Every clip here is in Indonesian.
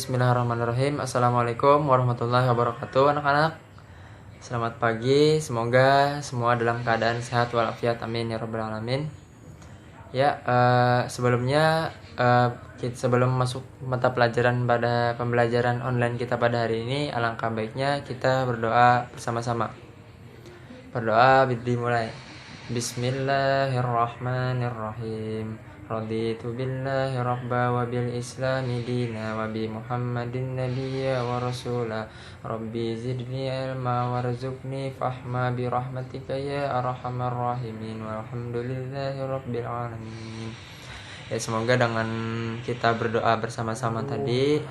Bismillahirrahmanirrahim. Assalamualaikum warahmatullahi wabarakatuh, anak-anak. Selamat pagi. Semoga semua dalam keadaan sehat walafiat. Amin ya rabbal alamin. Ya, sebelum masuk mata pelajaran pada pembelajaran online kita pada hari ini, alangkah baiknya kita berdoa bersama-sama. Berdoa dimulai. Bismillahirrahmanirrahim. Raditu billahi rabba wa bil islami dina wa bi muhammadin nabiyya wa rasula. Rabbi zidni ilma warzuqni fahma bi rahmatika ya arhamar rahimin. Walhamdulillahi rabbil alamin. Ya, semoga dengan kita berdoa bersama-sama tadi,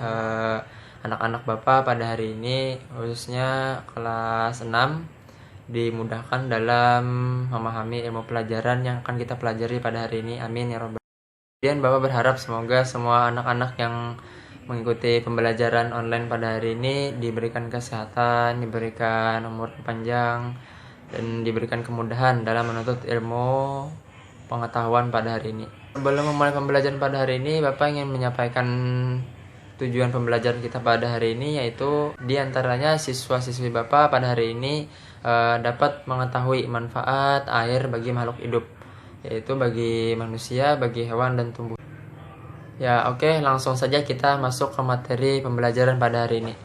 anak-anak Bapak pada hari ini khususnya kelas 6 dimudahkan dalam memahami ilmu pelajaran yang akan kita pelajari pada hari ini. Amin ya rabbal. Kemudian Bapak berharap semoga semua anak-anak yang mengikuti pembelajaran online pada hari ini diberikan kesehatan, diberikan umur panjang, dan diberikan kemudahan dalam menuntut ilmu pengetahuan pada hari ini. Sebelum memulai pembelajaran pada hari ini, Bapak ingin menyampaikan tujuan pembelajaran kita pada hari ini, yaitu diantaranya siswa-siswi Bapak pada hari ini dapat mengetahui manfaat air bagi makhluk hidup, yaitu bagi manusia, bagi hewan dan tumbuh. Ya, oke, langsung saja kita masuk ke materi pembelajaran pada hari ini.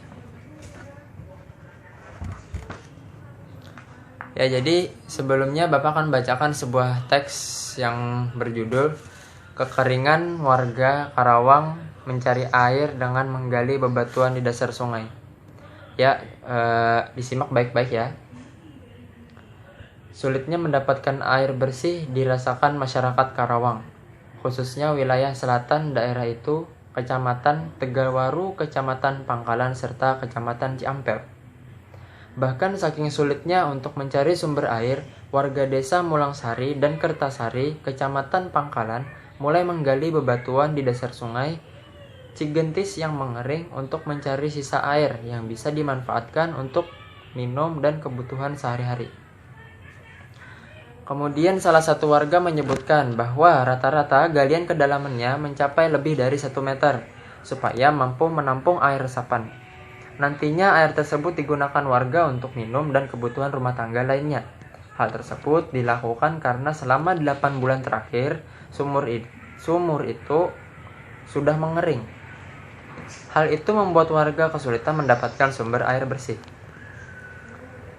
Ya, jadi sebelumnya Bapak akan bacakan sebuah teks yang berjudul Kekeringan Warga Karawang Mencari Air Dengan Menggali Bebatuan di Dasar Sungai. Ya, disimak baik-baik ya. Sulitnya mendapatkan air bersih dirasakan masyarakat Karawang, khususnya wilayah selatan daerah itu, Kecamatan Tegalwaru, Kecamatan Pangkalan, serta Kecamatan Ciampel. Bahkan saking sulitnya untuk mencari sumber air, warga desa Mulangsari dan Kertasari, Kecamatan Pangkalan, mulai menggali bebatuan di dasar sungai Cigentis yang mengering untuk mencari sisa air yang bisa dimanfaatkan untuk minum dan kebutuhan sehari-hari. Kemudian salah satu warga menyebutkan bahwa rata-rata galian kedalamannya mencapai lebih dari 1 meter, supaya mampu menampung air resapan. Nantinya air tersebut digunakan warga untuk minum dan kebutuhan rumah tangga lainnya. Hal tersebut dilakukan karena selama 8 bulan terakhir, sumur itu sudah mengering. Hal itu membuat warga kesulitan mendapatkan sumber air bersih.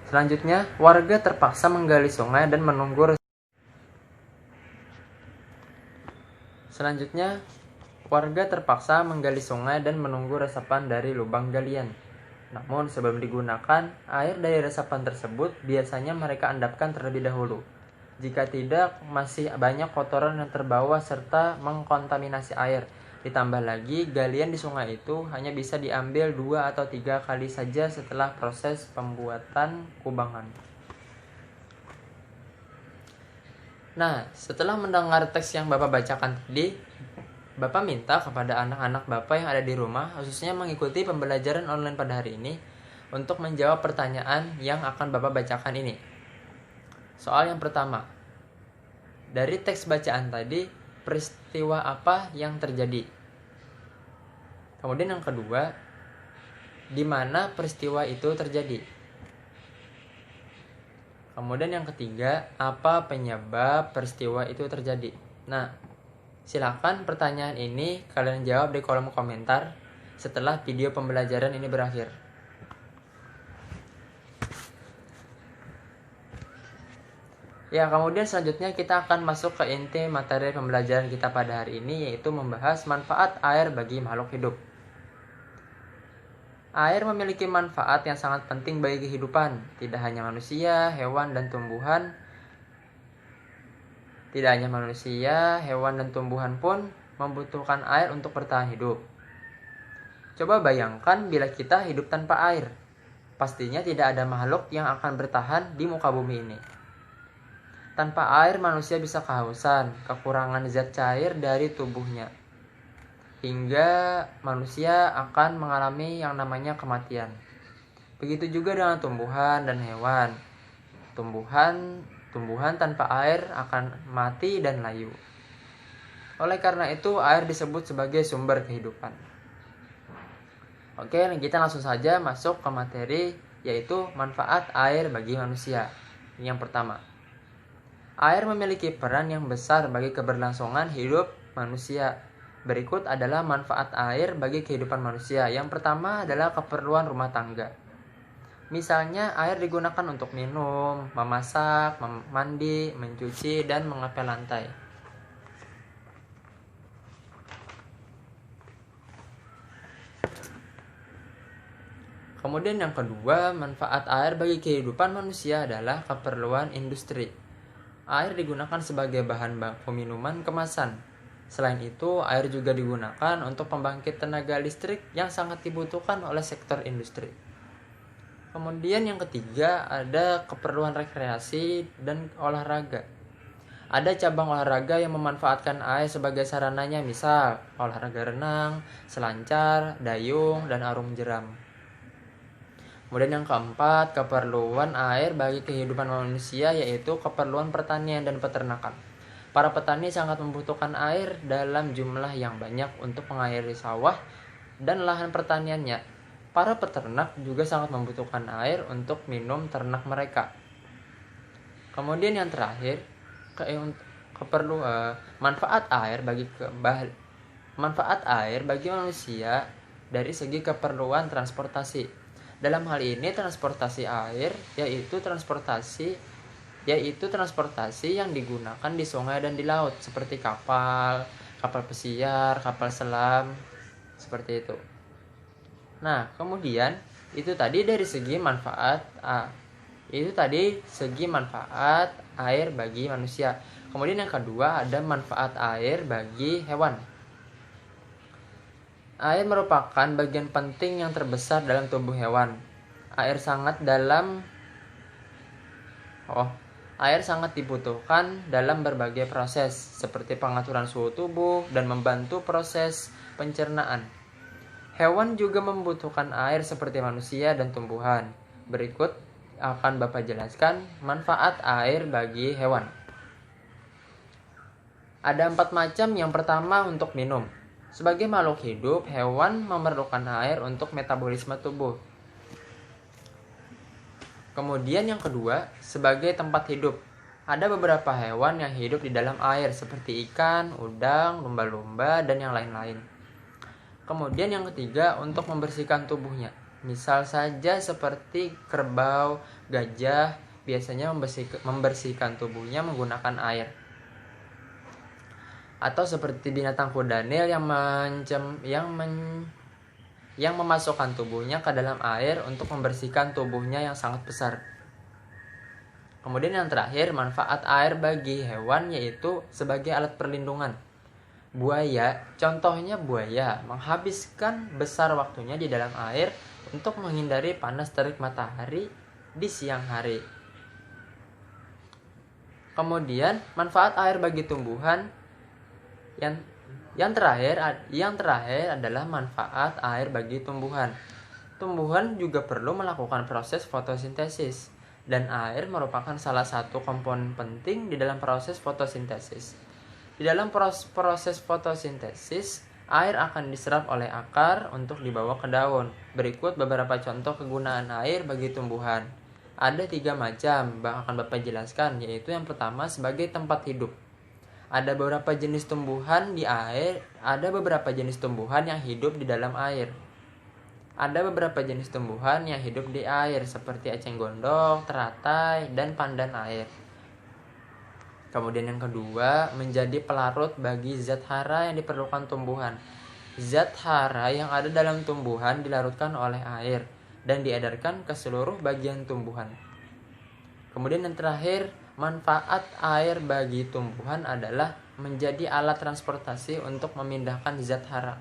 Selanjutnya, warga terpaksa menggali sungai dan menunggu resapan dari lubang galian. Namun sebelum digunakan, air dari resapan tersebut biasanya mereka endapkan terlebih dahulu. Jika tidak, masih banyak kotoran yang terbawa serta mengkontaminasi air. Ditambah lagi, galian di sungai itu hanya bisa diambil 2 atau 3 kali saja setelah proses pembuatan kubangan. Nah, setelah mendengar teks yang Bapak bacakan tadi, Bapak minta kepada anak-anak Bapak yang ada di rumah, khususnya mengikuti pembelajaran online pada hari ini, untuk menjawab pertanyaan yang akan Bapak bacakan ini. Soal yang pertama, dari teks bacaan tadi, peristiwa apa yang terjadi? Kemudian yang kedua, di mana peristiwa itu terjadi? Kemudian yang ketiga, apa penyebab peristiwa itu terjadi? Nah, silakan pertanyaan ini kalian jawab di kolom komentar setelah video pembelajaran ini berakhir. Ya, kemudian selanjutnya kita akan masuk ke inti materi pembelajaran kita pada hari ini, yaitu membahas manfaat air bagi makhluk hidup. Air memiliki manfaat yang sangat penting bagi kehidupan, tidak hanya manusia, hewan, dan tumbuhan. Pun membutuhkan air untuk bertahan hidup. Coba bayangkan bila kita hidup tanpa air. Pastinya tidak ada makhluk yang akan bertahan di muka bumi ini. Tanpa air, manusia bisa kehausan, kekurangan zat cair dari tubuhnya, hingga manusia akan mengalami yang namanya kematian. Begitu juga dengan tumbuhan dan hewan. Tumbuhan tanpa air akan mati dan layu. Oleh karena itu, air disebut sebagai sumber kehidupan. Oke, kita langsung saja masuk ke materi, yaitu manfaat air bagi manusia. Yang pertama, air memiliki peran yang besar bagi keberlangsungan hidup manusia. Berikut adalah manfaat air bagi kehidupan manusia. Yang pertama adalah keperluan rumah tangga. Misalnya, air digunakan untuk minum, memasak, mandi, mencuci, dan mengepel lantai. Kemudian yang kedua, manfaat air bagi kehidupan manusia adalah keperluan industri. Air digunakan sebagai bahan baku minuman kemasan. Selain itu, air juga digunakan untuk pembangkit tenaga listrik yang sangat dibutuhkan oleh sektor industri. Kemudian yang ketiga, ada keperluan rekreasi dan olahraga. Ada cabang olahraga yang memanfaatkan air sebagai sarananya, misal olahraga renang, selancar, dayung, dan arum jeram. Kemudian yang keempat, keperluan air bagi kehidupan manusia, yaitu keperluan pertanian dan peternakan. Para petani sangat membutuhkan air dalam jumlah yang banyak untuk mengairi sawah dan lahan pertaniannya. Para peternak juga sangat membutuhkan air untuk minum ternak mereka. Kemudian yang terakhir, manfaat air bagi manusia dari segi keperluan transportasi. Dalam hal ini transportasi air yaitu transportasi yang digunakan di sungai dan di laut, seperti kapal pesiar, kapal selam, seperti itu. Nah, kemudian itu tadi segi manfaat air bagi manusia. Kemudian yang kedua ada manfaat air bagi hewan. Air merupakan bagian penting yang terbesar dalam tubuh hewan. Air sangat dibutuhkan dalam berbagai proses, seperti pengaturan suhu tubuh dan membantu proses pencernaan. Hewan juga membutuhkan air seperti manusia dan tumbuhan. Berikut akan Bapak jelaskan manfaat air bagi hewan. Ada 4 macam. Yang pertama, untuk minum. Sebagai makhluk hidup, hewan memerlukan air untuk metabolisme tubuh. Kemudian yang kedua, sebagai tempat hidup. Ada beberapa hewan yang hidup di dalam air, seperti ikan, udang, lumba-lumba, dan yang lain-lain. Kemudian yang ketiga, untuk membersihkan tubuhnya. Misal saja seperti kerbau, gajah, biasanya membersihkan tubuhnya menggunakan air. Atau seperti binatang kudanil yang memasukkan tubuhnya ke dalam air untuk membersihkan tubuhnya yang sangat besar. Kemudian yang terakhir, manfaat air bagi hewan yaitu sebagai alat perlindungan. Contohnya buaya menghabiskan besar waktunya di dalam air untuk menghindari panas terik matahari di siang hari. Kemudian manfaat air bagi tumbuhan. Yang terakhir adalah manfaat air bagi tumbuhan. Tumbuhan juga perlu melakukan proses fotosintesis, dan air merupakan salah satu komponen penting di dalam proses fotosintesis. Di dalam proses fotosintesis, air akan diserap oleh akar untuk dibawa ke daun. Berikut beberapa contoh kegunaan air bagi tumbuhan. Ada 3 macam, akan Bapak jelaskan, yaitu yang pertama sebagai tempat hidup. Ada beberapa jenis tumbuhan yang hidup di dalam air. Ada beberapa jenis tumbuhan yang hidup di air, seperti eceng gondok, teratai, dan pandan air. Kemudian yang kedua, menjadi pelarut bagi zat hara yang diperlukan tumbuhan. Zat hara yang ada dalam tumbuhan dilarutkan oleh air dan diedarkan ke seluruh bagian tumbuhan. Kemudian yang terakhir, manfaat air bagi tumbuhan adalah menjadi alat transportasi untuk memindahkan zat hara.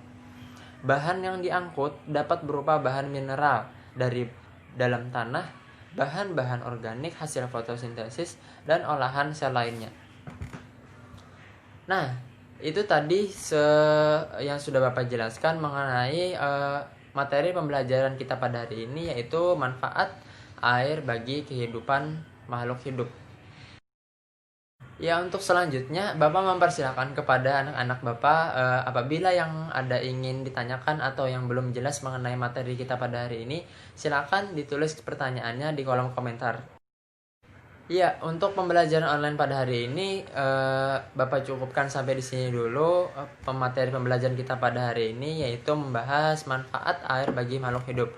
Bahan yang diangkut dapat berupa bahan mineral dari dalam tanah, bahan-bahan organik hasil fotosintesis, dan olahan sel lainnya. Nah, itu tadi yang sudah Bapak jelaskan mengenai materi pembelajaran kita pada hari ini, yaitu manfaat air bagi kehidupan makhluk hidup. Ya, untuk selanjutnya Bapak mempersilahkan kepada anak-anak Bapak apabila yang ada ingin ditanyakan atau yang belum jelas mengenai materi kita pada hari ini, silakan ditulis pertanyaannya di kolom komentar. Iya, untuk pembelajaran online pada hari ini Bapak cukupkan sampai di sini dulu. Pemateri pembelajaran kita pada hari ini yaitu membahas manfaat air bagi makhluk hidup.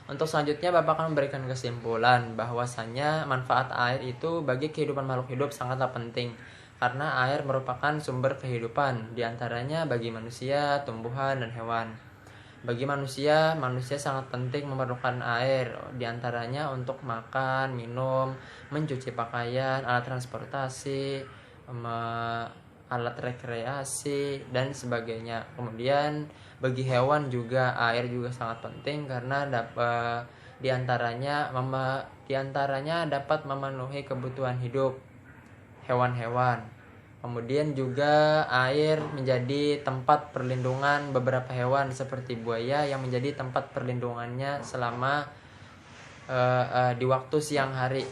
Untuk selanjutnya Bapak akan memberikan kesimpulan bahwasanya manfaat air itu bagi kehidupan makhluk hidup sangatlah penting karena air merupakan sumber kehidupan diantaranya bagi manusia, tumbuhan, dan hewan. Bagi manusia, manusia sangat penting memerlukan air diantaranya untuk makan, minum, mencuci pakaian, alat transportasi, alat rekreasi, dan sebagainya. Kemudian bagi hewan juga air juga sangat penting karena diantaranya dapat memenuhi kebutuhan hidup hewan-hewan. Kemudian juga air menjadi tempat perlindungan beberapa hewan seperti buaya yang menjadi tempat perlindungannya selama di waktu siang hari.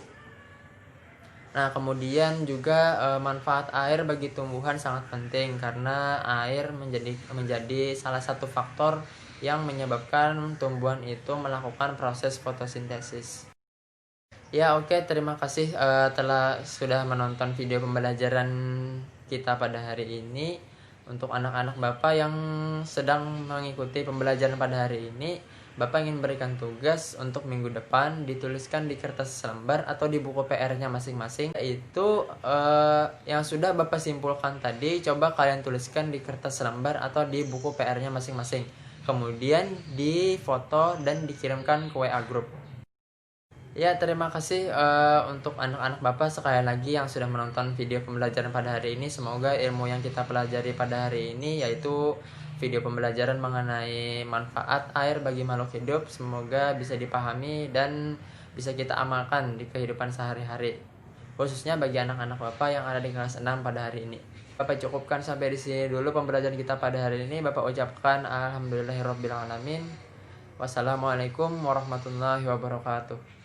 Nah, kemudian juga manfaat air bagi tumbuhan sangat penting karena air menjadi salah satu faktor yang menyebabkan tumbuhan itu melakukan proses fotosintesis. Ya, oke, terima kasih sudah menonton video pembelajaran kita pada hari ini. Untuk anak-anak Bapak yang sedang mengikuti pembelajaran pada hari ini, Bapak ingin berikan tugas untuk minggu depan dituliskan di kertas selembar atau di buku PR-nya masing-masing. Itu yang sudah Bapak simpulkan tadi, coba kalian tuliskan di kertas selembar atau di buku PR-nya masing-masing. Kemudian difoto dan dikirimkan ke WA Group. Ya, terima kasih untuk anak-anak Bapak sekali lagi yang sudah menonton video pembelajaran pada hari ini. Semoga ilmu yang kita pelajari pada hari ini yaitu video pembelajaran mengenai manfaat air bagi makhluk hidup semoga bisa dipahami dan bisa kita amalkan di kehidupan sehari-hari. Khususnya bagi anak-anak Bapak yang ada di kelas 6 pada hari ini. Bapak cukupkan sampai di sini dulu pembelajaran kita pada hari ini. Bapak ucapkan alhamdulillahirrabbilalamin. Wassalamualaikum warahmatullahi wabarakatuh.